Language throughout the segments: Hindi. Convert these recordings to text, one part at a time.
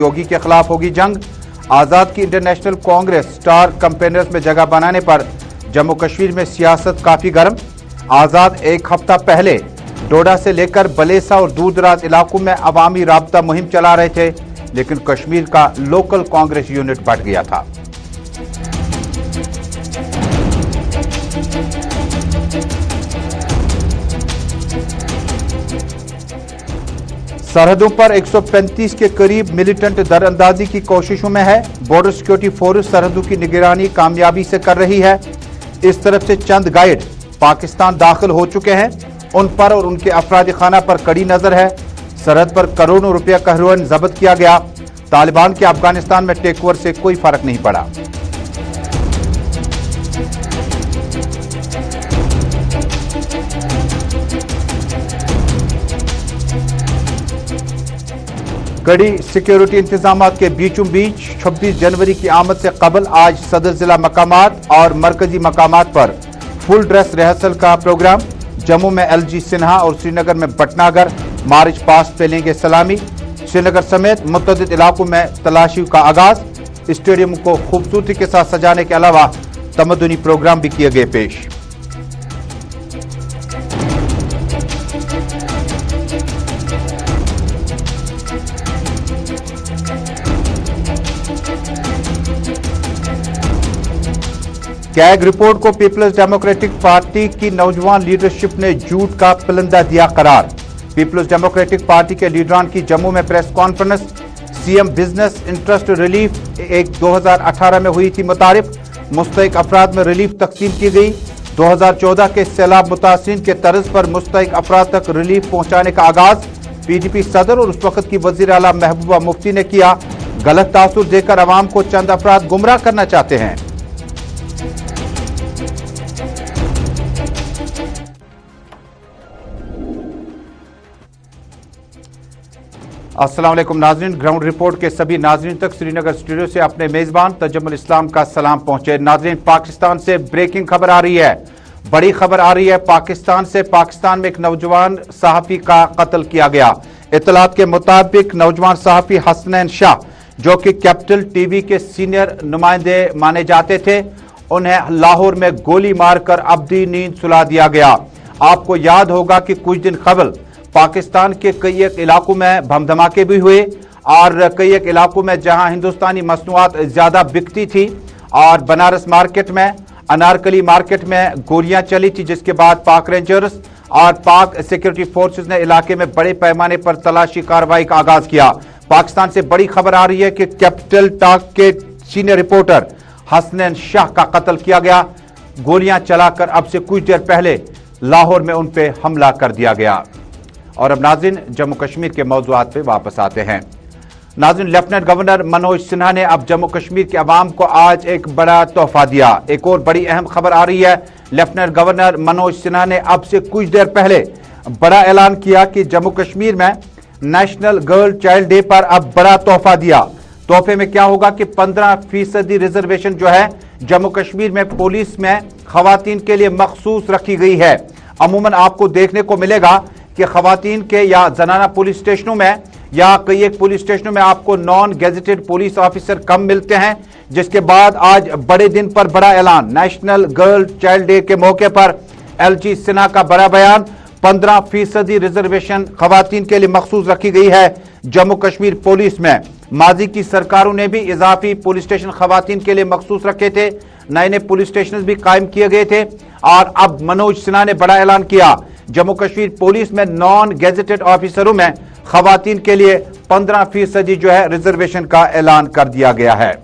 योगी के खिलाफ होगी जंग। आजाद की इंटरनेशनल कांग्रेस स्टार कैंपेनर्स में जगह बनाने पर जम्मू कश्मीर में सियासत काफी गर्म। आजाद एक हफ्ता पहले डोडा से लेकर बलेसा और दूर दराज इलाकों में अवामी राब्ता मुहिम चला रहे थे, लेकिन कश्मीर का लोकल कांग्रेस यूनिट बढ़ गया था। सरहदों पर 135 के करीब मिलिटेंट दरअंदाजी की कोशिशों में है। बॉर्डर सिक्योरिटी फोर्स सरहदों की निगरानी कामयाबी से कर रही है। इस तरफ से चंद गाइड पाकिस्तान दाखिल हो चुके हैं, उन पर और उनके अफराद खाना पर कड़ी नजर है। सरहद पर करोड़ों रुपया का हेरोइन जब्त किया गया। तालिबान के अफगानिस्तान में टेकओवर से कोई फर्क नहीं पड़ा। कड़ी सिक्योरिटी इंतजामात के बीचों बीच 26 जनवरी की आमद से कबल आज सदर जिला मकामात और मरकजी मकामात पर फुल ड्रेस रिहर्सल का प्रोग्राम। जम्मू में LG सिन्हा और श्रीनगर में भटनागर मार्च पास्ट पे लेंगे सलामी। श्रीनगर समेत मुतअद्दिद इलाकों में तलाशी का आगाज। स्टेडियम को खूबसूरती के साथ सजाने के अलावा तमद्दुनी प्रोग्राम भी किए गए पेश। कैग रिपोर्ट को पीपल्स डेमोक्रेटिक पार्टी की नौजवान लीडरशिप ने झूठ का पिलंदा दिया करार। पीपल्स डेमोक्रेटिक पार्टी के लीडरान की जम्मू में press conference. CM business interest relief एक 2018 में हुई थी मुतारिफ। मुस्तहिक अफराद में रिलीफ तकसीम की गई। 2014 के सैलाब मुतासिरीन के तर्ज पर मुस्तहिक अफराद तक रिलीफ पहुंचाने का आगाज। PDP सदर और उस वक्त की वजीर आला महबूबा मुफ्ती ने किया। गलत तासुर देकर अवाम को चंद अफराद गुमराह करना चाहते हैं। अस्सलाम वालेकुम नाजरीन, ग्राउंड रिपोर्ट के सभी नाजरीन तक श्रीनगर स्टूडियो से अपने मेजबान तजम्मुल इस्लाम का सलाम पहुंचे। नाजरीन, पाकिस्तान से ब्रेकिंग खबर आ रही है, बड़ी खबर आ रही है पाकिस्तान से। पाकिस्तान में एक नौजवान सहाफी का कत्ल किया गया। इत्तलात के मुताबिक नौजवान सहाफी हसनैन शाह, जो कि कैपिटल TV के सीनियर नुमाइंदे माने जाते थे, उन्हें लाहौर में गोली मारकर अब्दी नींद सुला दिया गया। आपको याद होगा कि कुछ दिन कबल पाकिस्तान के कई एक इलाकों में बम धमाके भी हुए और कई एक इलाकों में जहां हिंदुस्तानी मसनूआत ज्यादा बिकती थी और बनारस मार्केट में, अनारकली मार्केट में गोलियां चली थी, जिसके बाद पाक रेंजर्स और पाक सिक्योरिटी फोर्सेस ने इलाके में बड़े पैमाने पर तलाशी कार्रवाई का आगाज किया। पाकिस्तान से बड़ी खबर आ रही है कि कैपिटल टॉक के सीनियर रिपोर्टर हसनैन शाह का कत्ल किया गया। गोलियां चलाकर अब से कुछ देर पहले लाहौर में उन पर हमला कर दिया गया। और अब नाज़रीन, जम्मू कश्मीर के मौज़ूआत पे वापस आते हैं। नाज़रीन, लेफ्टिनेंट गवर्नर मनोज सिन्हा ने अब जम्मू कश्मीर के अवाम को आज एक बड़ा तोहफा दिया। एक और बड़ी अहम खबर आ रही है। लेफ्टिनेंट गवर्नर मनोज सिन्हा ने अब से कुछ देर पहले बड़ा ऐलान किया कि जम्मू कश्मीर में नेशनल गर्ल चाइल्ड डे पर अब बड़ा तोहफा दिया। तोहफे में क्या होगा कि 15% रिजर्वेशन जो है जम्मू कश्मीर में पुलिस में खवातीन के लिए मखसूस रखी गई है। अमूमन आपको देखने को मिलेगा कि खवातीन के या जनाना पुलिस स्टेशनों में या कई एक पुलिस स्टेशनों में आपको नॉन गेजेटेड पुलिस ऑफिसर कम मिलते हैं, जिसके बाद आज बड़े दिन पर बड़ा ऐलान। नेशनल गर्ल चाइल्ड डे के मौके पर LG सिन्हा का बड़ा बयान। 15% रिजर्वेशन खवातीन के लिए मखसूस रखी गई है जम्मू कश्मीर पुलिस में। माजी की सरकारों ने भी इजाफी पुलिस स्टेशन खवातीन के लिए मखसूस रखे थे। नए नए पुलिस स्टेशन भी कायम किए गए थे और अब मनोज सिन्हा ने बड़ा ऐलान किया। जम्मू कश्मीर पुलिस में नॉन गेजेटेड ऑफिसरों में खवातीन के लिए 15% जो है रिजर्वेशन का ऐलान कर दिया गया है।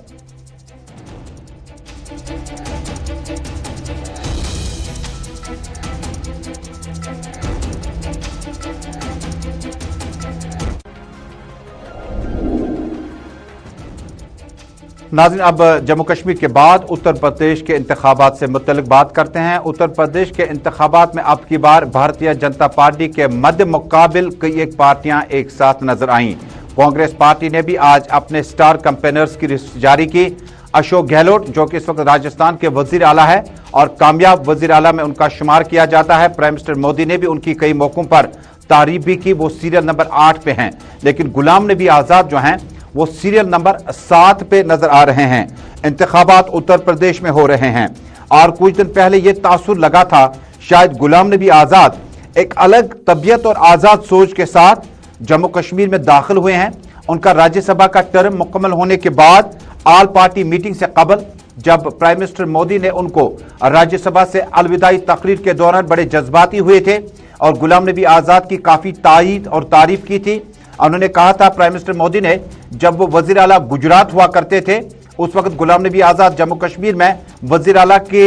नाज़रीन, अब जम्मू कश्मीर के बाद उत्तर प्रदेश के इंतखाबात से मुतल्लिक बात करते हैं। उत्तर प्रदेश के इंतखाबात में अब की बार भारतीय जनता पार्टी के मध्य मुकाबिल कई एक पार्टियां एक साथ नजर आईं। कांग्रेस पार्टी ने भी आज अपने स्टार कैंपेनर्स की लिस्ट जारी की। अशोक गहलोत, जो कि इस वक्त राजस्थान के वजीर आला है और कामयाब वजीर आला में उनका शुमार किया जाता है। प्राइम मिनिस्टर मोदी ने भी उनकी कई मौकों पर तारीफ भी की। वो सीरियल नंबर 8 पे हैं। लेकिन गुलाम नबी आजाद जो हैं वो सीरियल नंबर 7 पे नजर आ रहे हैं। इंतखाबात उत्तर प्रदेश में हो रहे हैं और कुछ दिन पहले यह तासुर लगा था शायद गुलाम नबी आजाद एक अलग तबीयत और आजाद सोच के साथ जम्मू कश्मीर में दाखिल हुए हैं। उनका राज्यसभा का टर्म मुकम्मल होने के बाद ऑल पार्टी मीटिंग से कबल जब प्राइम मिनिस्टर मोदी ने उनको राज्यसभा से अलविदाई तकरीर के दौरान बड़े जज्बाती हुए थे और गुलाम नबी आजाद की काफी तारीफ और तारीफ की थी। उन्होंने कहा था प्राइम मिनिस्टर मोदी ने जब वो वजीर आला गुजरात हुआ करते थे उस वक्त गुलाम नबी आजाद जम्मू कश्मीर में वजीर आला के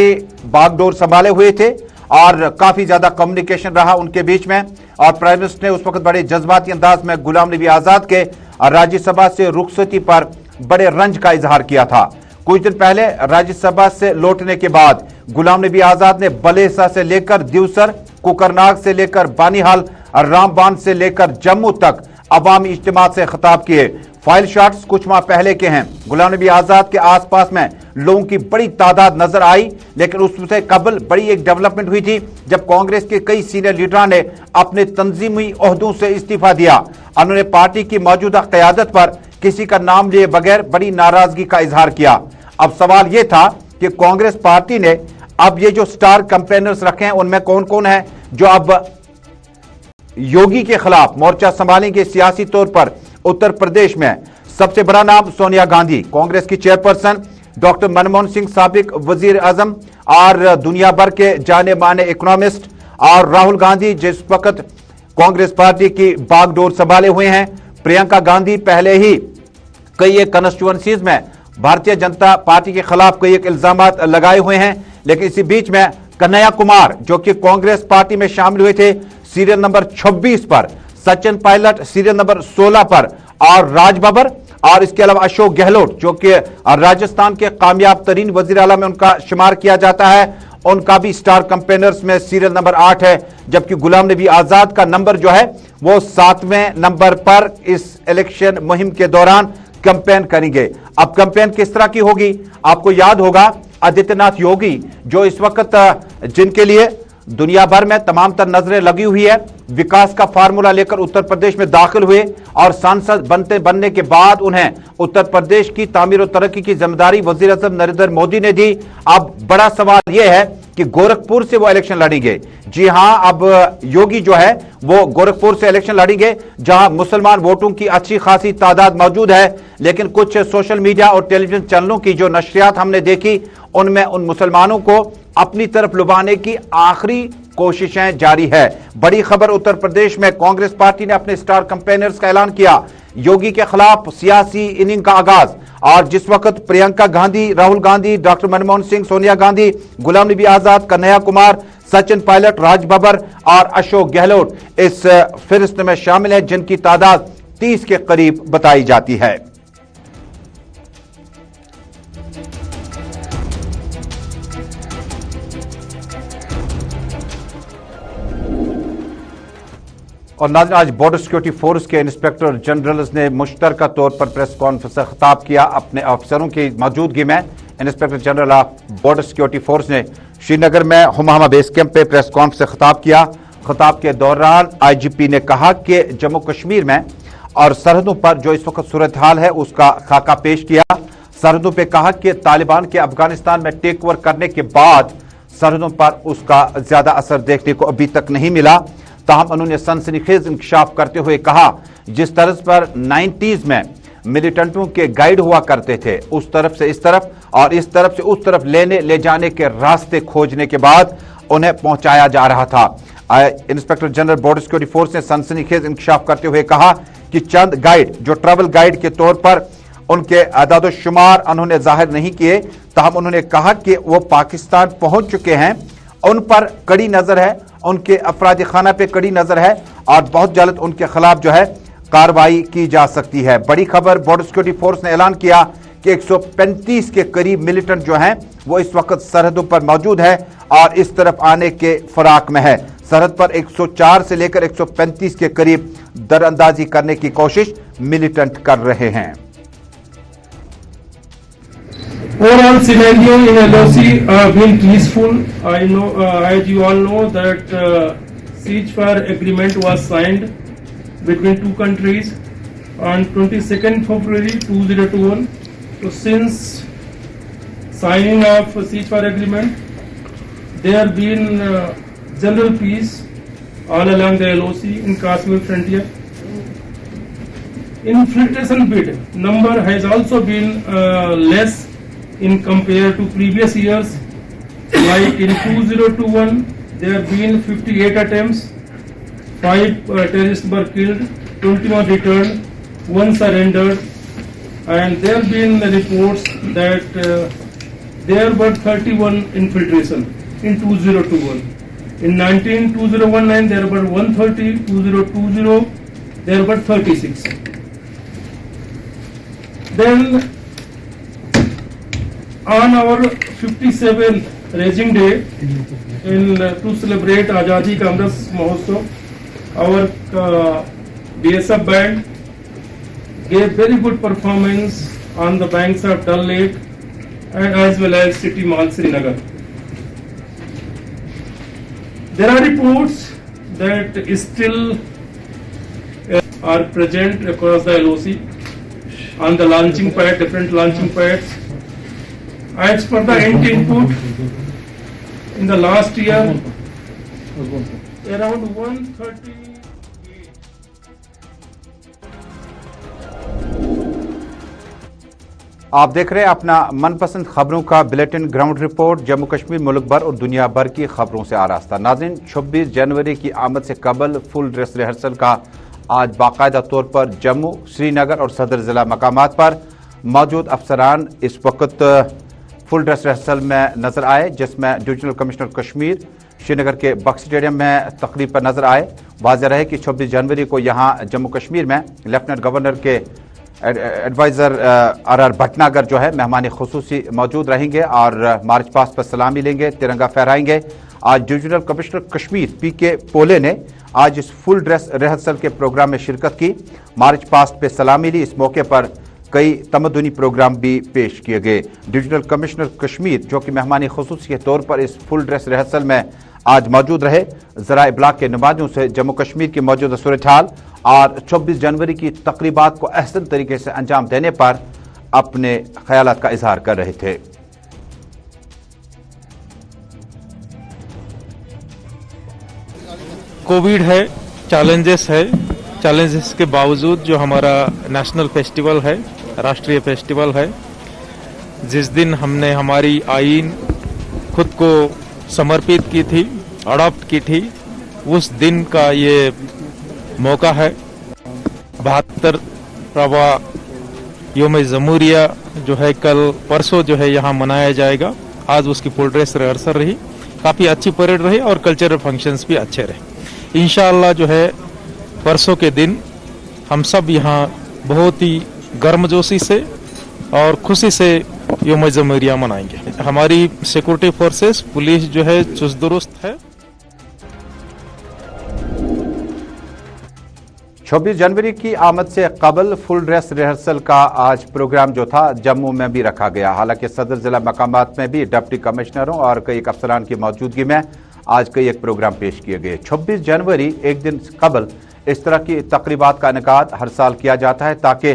बागडोर संभाले हुए थे और काफी ज्यादा कम्युनिकेशन रहा उनके बीच में और प्राइम मिनिस्टर ने उस वक्त बड़े जज्बाती अंदाज में गुलाम नबी आजाद के राज्यसभा से रुखसती पर बड़े रंज का इजहार किया था। कुछ दिन पहले राज्यसभा से लौटने के बाद गुलाम नबी आजाद ने बलेसा से लेकर दिवसर, कुकरनाग से लेकर बानीहाल, रामबान से लेकर जम्मू तक अवामी इज्तिमा से खिताब किए। फाइल शॉट्स कुछ माह पहले के हैं। गुलाम नबी आजाद के आसपास में लोगों की बड़ी तादाद नजर आई, लेकिन उससे कबल बड़ी एक डेवलपमेंट हुई थी जब कांग्रेस के कई सीनियर लीडरों ने अपने तंजीमी ओहदों से इस्तीफा दिया। उन्होंने पार्टी की मौजूदा क़यादत पर किसी का नाम लिए बगैर बड़ी नाराजगी का इजहार किया। अब सवाल यह था कि कांग्रेस पार्टी ने अब ये जो स्टार कैंपेनर्स रखे हैं उनमें कौन कौन है जो अब योगी के खिलाफ मोर्चा संभालेंगे। सियासी तौर पर उत्तर प्रदेश में सबसे बड़ा नाम सोनिया गांधी, कांग्रेस की चेयरपर्सन, डॉक्टर मनमोहन सिंह साबिक वजीर आजम और दुनिया भर के जाने माने इकोनॉमिस्ट, और राहुल गांधी जिस वक्त कांग्रेस पार्टी की बागडोर संभाले हुए हैं। प्रियंका गांधी पहले ही कई एक कंस्टिट्यूएंसीज में भारतीय जनता पार्टी के खिलाफ कई एक इल्जाम लगाए हुए हैं, लेकिन इसी बीच में कन्हैया कुमार जो कि कांग्रेस पार्टी में शामिल हुए थे सीरियल नंबर 26 पर, सचिन पायलट सीरियल नंबर 16 पर और राज बब्बर और इसके अलावा अशोक गहलोत जो कि राजस्थान के कामयाब तरीन वजीर आला में उनका शुमार किया जाता है, उनका भी स्टार कैंपेनर्स में सीरियल नंबर 8 है। जबकि गुलाम नबी आजाद का नंबर जो है वो 7वें नंबर पर इस इलेक्शन मुहिम के दौरान कैंपेन करेंगे। अब कैंपेन किस तरह की होगी? आपको याद होगा आदित्यनाथ योगी जो इस वक्त जिनके लिए दुनिया भर में तमाम तर नजरें लगी हुई है, विकास का फार्मूला लेकर उत्तर प्रदेश में दाखिल हुए और सांसद बनने के बाद उन्हें उत्तर प्रदेश की तामीर और तरक्की की जिम्मेदारी वजीर आजम नरेंद्र मोदी ने दी। अब बड़ा सवाल यह है कि गोरखपुर से वो इलेक्शन लड़ेंगे। जी हां, अब योगी जो है वो गोरखपुर से इलेक्शन लड़ेंगे जहां मुसलमान वोटों की अच्छी खासी तादाद मौजूद है, लेकिन कुछ सोशल मीडिया और टेलीविजन चैनलों की जो नशरियात हमने देखी उनमें उन मुसलमानों को अपनी तरफ लुभाने की आखिरी कोशिशें जारी है। बड़ी खबर उत्तर प्रदेश में कांग्रेस पार्टी ने अपने स्टार कैंपेनर्स का ऐलान किया। योगी के खिलाफ सियासी इनिंग का आगाज, और जिस वक्त प्रियंका गांधी, राहुल गांधी, डॉक्टर मनमोहन सिंह, सोनिया गांधी, गुलाम नबी आजाद, कन्हैया कुमार, सचिन पायलट, राज बब्बर और अशोक गहलोत इस फहरिस्त में शामिल है जिनकी तादाद 30 के करीब बताई जाती है। और नाज़रीन, आज बॉर्डर सिक्योरिटी फोर्स के इंस्पेक्टर जनरल ने मुश्तरका तौर पर प्रेस कॉन्फ्रेंस से खिताब किया। अपने अफसरों की मौजूदगी में inspector general of border security force ने श्रीनगर में हुमामा बेस कैंप पे प्रेस कॉन्फ्रेंस से खिताब किया। खिताब के दौरान आईजीपी ने कहा कि जम्मू कश्मीर में और सरहदों पर जो इस वक्त सूरत हाल है उसका खाका पेश किया। सरहदों पर कहा कि तालिबान के अफगानिस्तान में टेक ओवर करने के बाद सरहदों पर उसका ज्यादा असर देखने को अभी तक नहीं मिला। ताहम उन्होंने सनसनीखेज इंकशाफ करते हुए कहा जिस तरह पर 90s में मिलिटेंटों के गाइड हुआ करते थे, उस तरफ से इस तरफ और इस तरफ से उस तरफ ले जाने के रास्ते खोजने के बाद उन्हें पहुंचाया जा रहा था। Inspector general border security force ने सनसनीखेज इंकशाफ करते हुए कहा कि चंद गाइड जो ट्रैवल गाइड के तौर पर उनके आदाद-ओ-शुमार उन्होंने जाहिर नहीं किए, ताहम उन्होंने कहा कि वो पाकिस्तान पहुंच चुके हैं, उन पर कड़ी नजर है, उनके अफराद खाना पे कड़ी नजर है और बहुत जल्द उनके खिलाफ जो है कार्रवाई की जा सकती है। बड़ी खबर, बॉर्डर सिक्योरिटी फोर्स ने ऐलान किया कि 135 के करीब मिलिटेंट जो हैं वो इस वक्त सरहदों पर मौजूद है और इस तरफ आने के फराक में है। सरहद पर 104 से लेकर 135 के करीब दरअंदाजी करने की कोशिश मिलिटेंट कर रहे हैं। Overall scenario in LOC been peaceful. I know, as you all know, that ceasefire agreement was signed between two countries. on 22nd February 2021. So since signing of ceasefire agreement, there have been general peace all along the LOC in Kashmir frontier. Infiltration bid number has also been less in compared to previous years. Like in 2021, there have been 58 attempts, 5 terrorists were killed, 21 returned, 1 surrendered, and there have been reports that there were 31 infiltration in 2021. In 2019 there were 130, 2020 there were 36. Then on our 57th Rising Day to celebrate Azadi Ka Amrit Mahotsav, our BSF band gave very good performance on the banks of Dal Lake and as well as City Mall Srinagar. There are reports that still are present across the LOC on the launching pad, different launching pads. As per the input, in the last year, around 130. आप देख रहे हैं अपना मनपसंद खबरों का bulletin ground report. Jammu Kashmir, मुल्क भर और दुनिया भर की खबरों से आरास्ता। नाज़रीन, 26 जनवरी की आमद से कबल फुल ड्रेस रिहर्सल का आज बाकायदा तौर पर जम्मू, श्रीनगर और सदर जिला मकामात पर मौजूद अफसरान इस वक्त फुल ड्रेस रिहर्सल में नजर आए, जिसमें डिविजनल कमिश्नर कश्मीर श्रीनगर के बख्श स्टेडियम में तकरीब पर नजर आए। वाज़ेह रहे कि 26 जनवरी को यहाँ जम्मू कश्मीर में लेफ्टिनेंट गवर्नर के एडवाइज़र RR भटनागर जो है मेहमान खुसूसी मौजूद रहेंगे और मार्च पास्ट पर सलामी लेंगे, तिरंगा फहराएंगे। आज डिविजनल कमिश्नर कश्मीर PK पोले ने आज इस फुल ड्रेस रिहर्सल के प्रोग्राम में शिरकत की, मार्च पास्ट पे सलामी ली। इस मौके पर कई तमद्दुनी प्रोग्राम भी पेश किए गए। डिविजनल कमिश्नर कश्मीर जो कि मेहमान खुसूसी के तौर पर इस फुल ड्रेस रिहर्सल में आज मौजूद रहे, ज़रा इब्लाग के नुमाइंदों से जम्मू कश्मीर की मौजूदा सूरत हाल और 26 जनवरी की तकरीबात को अहसन तरीके से अंजाम देने पर अपने ख्यालात का इजहार कर रहे थे। कोविड है, चैलेंजेस के बावजूद जो हमारा नेशनल फेस्टिवल है, राष्ट्रीय फेस्टिवल है, जिस दिन हमने हमारी आईन खुद को समर्पित की थी, अडॉप्ट की थी, उस दिन का ये मौका है। 72वां योम जमहूरिया जो है कल परसों जो है यहाँ मनाया जाएगा। आज उसकी फुल ड्रेस रिहर्सल रही, काफ़ी अच्छी परेड रही और कल्चरल फंक्शंस भी अच्छे रहे। इंशाअल्लाह जो है परसों के दिन हम सब यहाँ बहुत ही गर्मजोशी से और खुशी से योम जमहूरिया मनाएंगे। हमारी सिक्योरिटी फोर्सेस, पुलिस जो है चुस्त दुरुस्त है। 26 जनवरी की आमद से कबल फुल ड्रेस रिहर्सल का आज प्रोग्राम जो था जम्मू में भी रखा गया। हालांकि सदर जिला मकामात में भी डिप्टी कमिश्नरों और कई अफसरान की मौजूदगी में आज कई एक प्रोग्राम पेश किए गए। 26 जनवरी एक दिन कबल इस तरह की तकरीबात का इनेकाद हर साल किया जाता है ताकि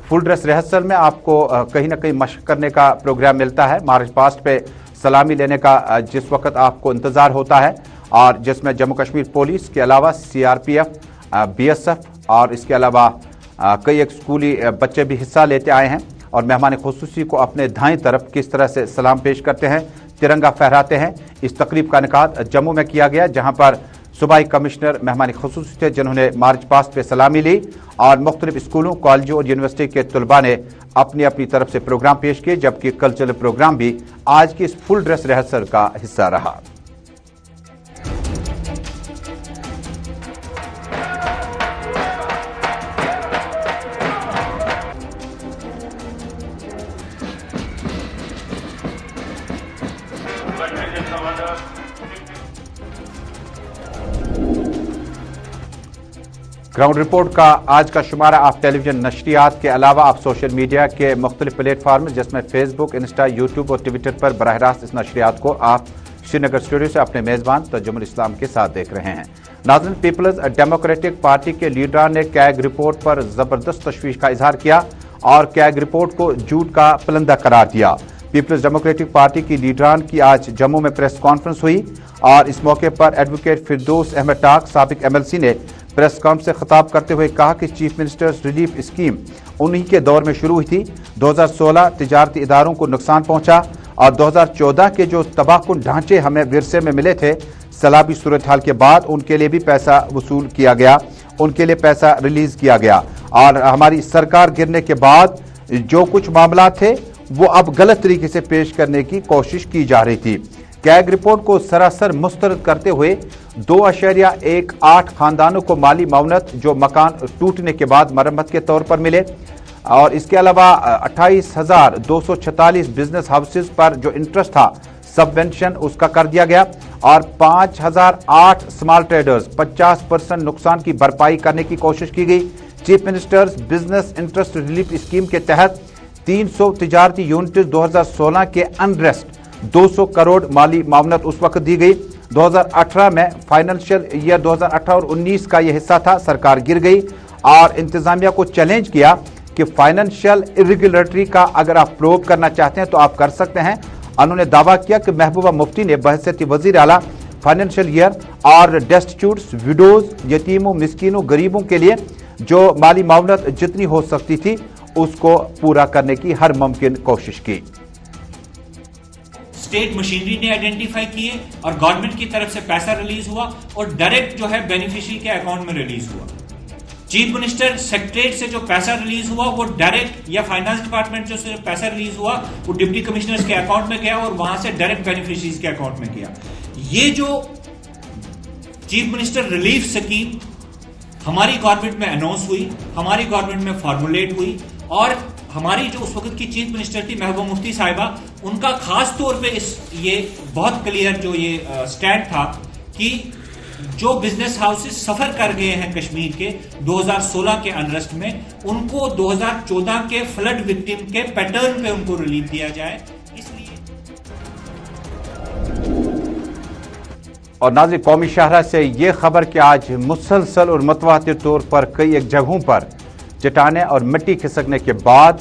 फुल ड्रेस रिहर्सल में आपको कहीं ना कहीं मशक करने का प्रोग्राम मिलता है। मार्च पास्ट पे सलामी लेने का जिस वक्त आपको इंतजार होता है और जिसमें जम्मू कश्मीर पुलिस के अलावा CRPF, BSF और इसके अलावा कई एक स्कूली बच्चे भी हिस्सा लेते आए हैं और मेहमान खुसूसी को अपने दाएं तरफ किस तरह से सलाम पेश करते हैं, तिरंगा फहराते हैं। इस तकरीब का इनेकाद जम्मू में किया गया, जहां पर सूबाई कमिश्नर मेहमान खुसूसी थे जिन्होंने मार्च पास्ट पे सलामी ली और मुख्तलिफ स्कूलों, कॉलेजों और यूनिवर्सिटी के तलबा ने अपनी अपनी तरफ से प्रोग्राम पेश किए, जबकि कल्चरल प्रोग्राम भी आज की इस फुल ड्रेस रिहर्सल का हिस्सा रहा। ग्राउंड रिपोर्ट का आज का शुमारा आप टेलीविजन नशरियात के अलावा आप सोशल मीडिया के मुख्तलिफ प्लेटफार्म जिसमें फेसबुक, इंस्टा, यूट्यूब और ट्विटर पर बराह रास्त इस नशरियात को आप श्रीनगर स्टूडियो से अपने मेज़बान तजुमुल इस्लाम के साथ देख रहे हैं। नाज़रीन, पीपल्स डेमोक्रेटिक पार्टी के लीडरान ने कैग रिपोर्ट पर जबरदस्त तशवीश का इजहार किया और कैग रिपोर्ट को झूठ का पलंदा करार दिया। पीपल्स डेमोक्रेटिक पार्टी की लीडरान की आज जम्मू में प्रेस कॉन्फ्रेंस हुई और इस मौके पर एडवोकेट फिरदौस अहमद टाक साबिक MLC ने प्रेस कॉन्फ्रेंस से खिताब करते हुए कहा कि चीफ मिनिस्टर्स रिलीफ स्कीम उन्हीं के दौर में शुरू हुई थी। 2016 तिजारती इदारों को नुकसान पहुंचा और 2014 के जो तबाहकुन ढांचे हमें विरसे में मिले थे सैलाबी सूरत हाल के बाद उनके लिए भी पैसा वसूल किया गया, उनके लिए पैसा रिलीज किया गया और हमारी सरकार गिरने के बाद जो कुछ मामला थे वो अब गलत तरीके से पेश करने की कोशिश की जा रही थी। कैग रिपोर्ट को सरासर मुस्तरद करते हुए 2.18 खानदानों को माली माउनत जो मकान टूटने के बाद मरम्मत के तौर पर मिले और इसके अलावा 28,246 बिजनेस हाउसेज पर जो इंटरेस्ट था सबवेंशन उसका कर दिया गया और 5,008 स्मॉल ट्रेडर्स 50% नुकसान की भरपाई करने की कोशिश की गई। Chief ministers business interest relief scheme के तहत 300 तिजारती यूनिट 2016 के अनरेस्ट 200 करोड़ माली मामनत उस वक्त दी गई। 2018 में फाइनेंशियल ईयर 2018 और 19 का यह हिस्सा था, सरकार गिर गई और इंतजामिया को चैलेंज किया कि फाइनेंशियल इरेगुलरिटी का अगर आप प्रोब करना चाहते हैं तो आप कर सकते हैं। उन्होंने दावा किया कि महबूबा मुफ्ती ने बहैसियत वजीर आला फाइनेंशियल ईयर और डेस्टिट्यूट्स, विडोज, यतीमों, मिस्कीनों, गरीबों के लिए जो माली मामनत जितनी हो सकती थी उसको पूरा करने की हर मुमकिन कोशिश की। स्टेट मशीनरी ने आइडेंटिफाई किए और गवर्नमेंट की तरफ से पैसा रिलीज हुआ और डायरेक्ट जो है बेनिफिशियरी के अकाउंट में रिलीज हुआ। चीफ मिनिस्टर सेक्रेटरीट से जो पैसा रिलीज हुआ वो डायरेक्ट या फाइनेंस डिपार्टमेंट जो से पैसा रिलीज हुआ वो डिप्टी कमिश्नर्स के अकाउंट में गया और वहां से डायरेक्ट बेनिफिशियरीज के अकाउंट में गया। ये जो चीफ मिनिस्टर रिलीफ स्कीम हमारी गवर्नमेंट में अनाउंस हुई, हमारी गवर्नमेंट में फॉर्मुलेट हुई और हमारी जो उस वक्त की चीफ मिनिस्टर थी महबूबा मुफ्ती साहिबा, उनका खास तौर पे ये बहुत क्लियर जो ये स्टैंड था कि जो बिजनेस हाउसेस सफर कर गए हैं कश्मीर के 2016 के अनरेस्ट में, उनको 2014 के फ्लड विक्टिम के पैटर्न पे उनको रिलीफ दिया जाए। इसलिए और नाज़रीन, कौमी शाहरा से ये खबर कि आज मुसलसल और मुतवातिर तौर पर कई एक जगहों पर चट्टाने और मिट्टी खिसकने के बाद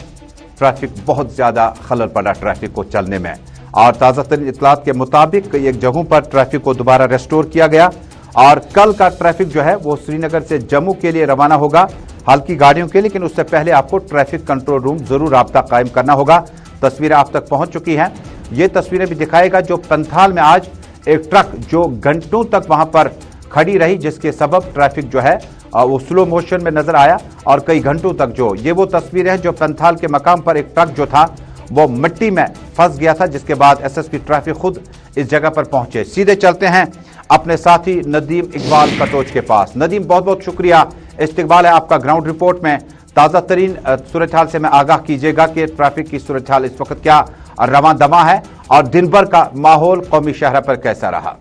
ट्रैफिक बहुत ज्यादा खलल पड़ा ट्रैफिक को चलने में और ताज़ा तरीन इतलात के मुताबिक कई एक जगहों पर ट्रैफिक को दोबारा रेस्टोर किया गया और कल का ट्रैफिक जो है वो श्रीनगर से जम्मू के लिए रवाना होगा हल्की गाड़ियों के, लेकिन उससे पहले आपको ट्रैफिक कंट्रोल रूम जरूर राब्ता कायम करना होगा। तस्वीरें आप तक पहुंच चुकी हैं, ये तस्वीरें भी दिखाएगा जो पंथाल में आज एक ट्रक जो घंटों तक वहां पर खड़ी रही जिसके सबब ट्रैफिक जो है वो स्लो मोशन में नजर आया और कई घंटों तक जो ये वो तस्वीर है जो पंथाल के मकाम पर एक ट्रक जो था वो मिट्टी में फंस गया था, जिसके बाद SSP ट्रैफिक खुद इस जगह पर पहुंचे। सीधे चलते हैं अपने साथी नदीम इकबाल कटोच के पास। नदीम, बहुत बहुत शुक्रिया, इस्तकबाल है आपका ग्राउंड रिपोर्ट में। ताज़ा तरीन सूरत हाल से मैं आगाह कीजिएगा कि ट्रैफिक की सूरत हाल इस वक्त क्या रवां दमा है और दिन भर का माहौल कौमी शहरा पर कैसा रहा।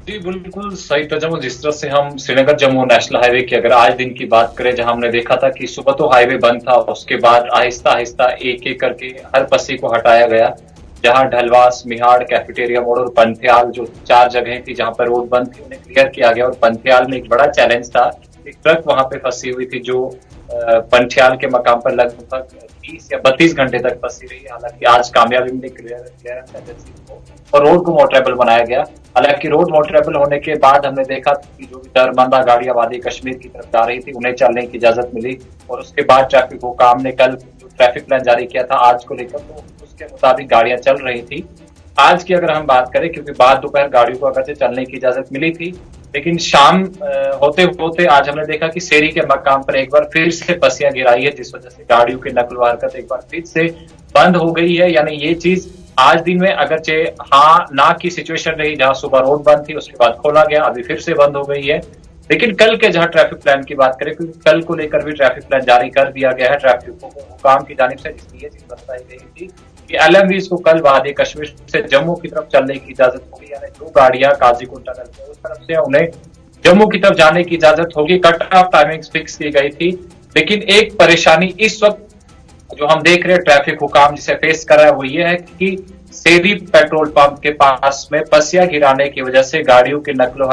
जी बिल्कुल सही तर्जुमा। जिस तरह से हम श्रीनगर जम्मू नेशनल हाईवे की अगर आज दिन की बात करें, जहां हमने देखा था कि सुबह तो हाईवे बंद था, उसके बाद आहिस्ता आहिस्ता एक एक करके हर पस्सी को हटाया गया, जहां ढलवास, मिहाड़, कैफेटेरिया मोड़ और पंथियाल जो 4 जगहें थी जहां पर रोड बंद थी उन्हें क्लियर किया गया। और पंथियाल में एक बड़ा चैलेंज था, एक ट्रक वहां पे फंसी हुई थी जो पंथियाल के मकाम पर लगभग 30 या 32 घंटे तक फंसी रही। हालांकि आज कामयाबी मिली क्लियरेंस एजेंसी को और रोड को मोटरेबल बनाया गया। हालांकि रोड मोटरेबल होने के बाद हमने देखा कि जो भी दरमंदा गाड़ियां वादी कश्मीर की तरफ जा रही थी उन्हें चलने की इजाजत मिली और उसके बाद ट्रैफिक हुकाम ने कल जो ट्रैफिक प्लान जारी किया था आज को लेकर, तो उसके मुताबिक गाड़ियां चल रही थी। आज की अगर हम बात करें, क्योंकि बाद दोपहर गाड़ियों को अगर से चलने की इजाजत मिली थी, लेकिन शाम होते होते आज हमने देखा कि सेरी के मकाम पर एक बार फिर से पस्सियां गिराई है, जिस वजह से गाड़ियों की नकल व हरकत एक बार फिर से बंद हो गई है। यानी ये चीज आज दिन में अगरचे हाँ ना की सिचुएशन रही, जहां सुबह रोड बंद थी उसके बाद खोला गया, अभी फिर से बंद हो गई है। लेकिन कल के जहां ट्रैफिक प्लान की बात करें, क्योंकि कल को लेकर भी ट्रैफिक प्लान जारी कर दिया गया है ट्रैफिक को हुकाम की जानिब से, इसलिए चीज बताई गई थी कि LMVs को कल वादी कश्मीर से जम्मू की तरफ चलने की इजाजत होगी। यानी जो गाड़ियां काजीकुंड टनल से उस तरफ से उन्हें जम्मू की तरफ जाने की इजाजत होगी। कट ऑफ टाइमिंग फिक्स की गई थी, लेकिन एक परेशानी इस वक्त जो हम देख रहे हैं ट्रैफिक हुकाम जिसे फेस कर रहा है वो ये है कि सेरी पेट्रोल पंप के पास में पसिया गिराने की वजह से गाड़ियों की नकल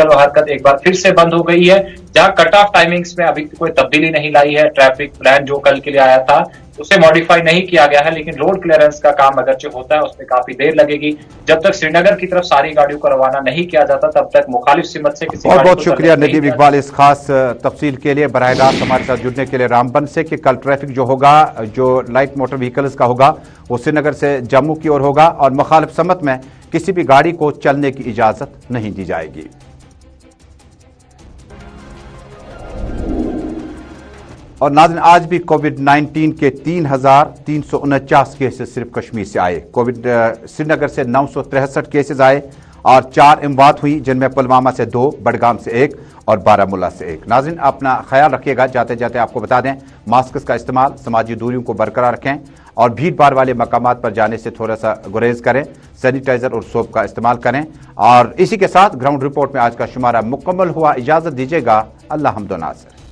व हरकत एक बार फिर से बंद हो गई है। जहां कट ऑफ टाइमिंग्स में अभी कोई तब्दीली नहीं लाई है, ट्रैफिक प्लान जो कल के लिए आया था उसे मॉडिफाई नहीं किया गया है, लेकिन रोड क्लियरेंस का काम अगरचे होता है उसमें काफी देर लगेगी। जब तक श्रीनगर की तरफ सारी गाड़ियों को रवाना नहीं किया जाता तब तक मुखालिफ सिमत से किसी बहुत बहुत शुक्रिया नदीम इकबाल इस खास तफसील के लिए। बराह रास्त हमारे साथ जुड़ने के लिए। रामबन से कि कल ट्रैफिक जो होगा, जो लाइट मोटर व्हीकल्स का होगा, वो श्रीनगर से जम्मू की ओर होगा और मुखालिफ समत में किसी भी गाड़ी को चलने की इजाजत नहीं दी जाएगी। और नाज़रीन, आज भी कोविड-19 के 3,349 केसेस सिर्फ कश्मीर से आए। श्रीनगर से 963 केसेस आए और 4 इमवात हुई, जिनमें पुलवामा से 2, बडगाम से 1 और बारामूला से 1। नाज़रीन, अपना ख्याल रखिएगा। जाते जाते आपको बता दें, मास्क का इस्तेमाल, समाजी दूरियों को बरकरार रखें और भीड़ भाड़ वाले मकामात पर जाने से थोड़ा सा गुरेज करें, सैनिटाइजर और सोप का इस्तेमाल करें। और इसी के साथ ग्राउंड रिपोर्ट में आज का शुमारा मुकम्मल हुआ। इजाज़त दीजिएगा। अल्लाह हम्दो नासिर।